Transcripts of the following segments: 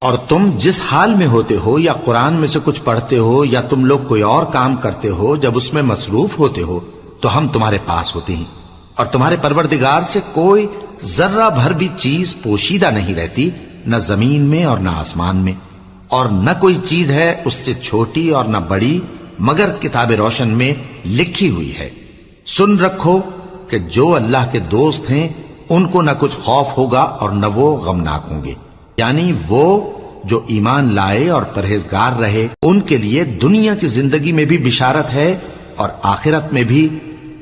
اور تم جس حال میں ہوتے ہو یا قرآن میں سے کچھ پڑھتے ہو یا تم لوگ کوئی اور کام کرتے ہو، جب اس میں مصروف ہوتے ہو تو ہم تمہارے پاس ہوتے ہیں، اور تمہارے پروردگار سے کوئی ذرہ بھر بھی چیز پوشیدہ نہیں رہتی، نہ زمین میں اور نہ آسمان میں، اور نہ کوئی چیز ہے اس سے چھوٹی اور نہ بڑی مگر کتاب روشن میں لکھی ہوئی ہے۔ سن رکھو کہ جو اللہ کے دوست ہیں ان کو نہ کچھ خوف ہوگا اور نہ وہ غمناک ہوں گے، یعنی وہ جو ایمان لائے اور پرہیزگار رہے ان کے لیے دنیا کی زندگی میں بھی بشارت ہے اور آخرت میں بھی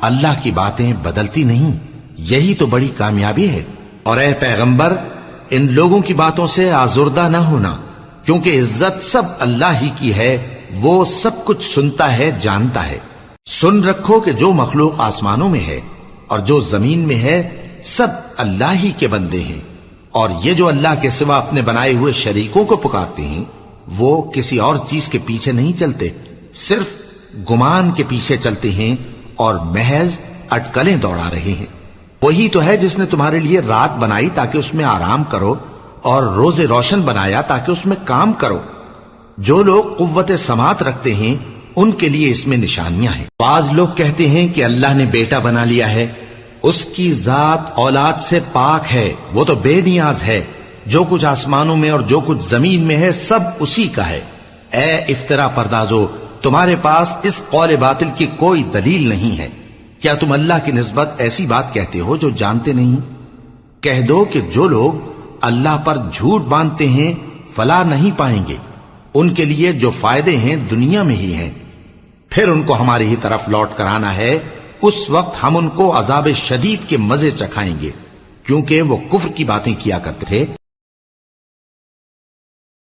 اللہ کی باتیں بدلتی نہیں، یہی تو بڑی کامیابی ہے۔ اور اے پیغمبر، ان لوگوں کی باتوں سے آزردہ نہ ہونا، کیونکہ عزت سب اللہ ہی کی ہے، وہ سب کچھ سنتا ہے، جانتا ہے۔ سن رکھو کہ جو مخلوق آسمانوں میں ہے اور جو زمین میں ہے سب اللہ ہی کے بندے ہیں، اور یہ جو اللہ کے سوا اپنے بنائے ہوئے شریکوں کو پکارتے ہیں وہ کسی اور چیز کے پیچھے نہیں چلتے، صرف گمان کے پیچھے چلتے ہیں اور محض اٹکلیں دوڑا رہے ہیں۔ وہی تو ہے جس نے تمہارے لیے رات بنائی تاکہ اس میں آرام کرو، اور روز روشن بنایا تاکہ اس میں کام کرو۔ جو لوگ قوت سماعت رکھتے ہیں ان کے لیے اس میں نشانیاں ہیں۔ بعض لوگ کہتے ہیں کہ اللہ نے بیٹا بنا لیا ہے، اس کی ذات اولاد سے پاک ہے، وہ تو بے نیاز ہے، جو کچھ آسمانوں میں اور جو کچھ زمین میں ہے سب اسی کا ہے۔ اے افطرا پردازو، تمہارے پاس اس قول باطل کی کوئی دلیل نہیں ہے، کیا تم اللہ کی نسبت ایسی بات کہتے ہو جو جانتے نہیں؟ کہہ دو کہ جو لوگ اللہ پر جھوٹ باندھتے ہیں فلاح نہیں پائیں گے، ان کے لیے جو فائدے ہیں دنیا میں ہی ہیں، پھر ان کو ہماری ہی طرف لوٹ کر آنا ہے، اس وقت ہم ان کو عذاب شدید کے مزے چکھائیں گے، کیونکہ وہ کفر کی باتیں کیا کرتے تھے۔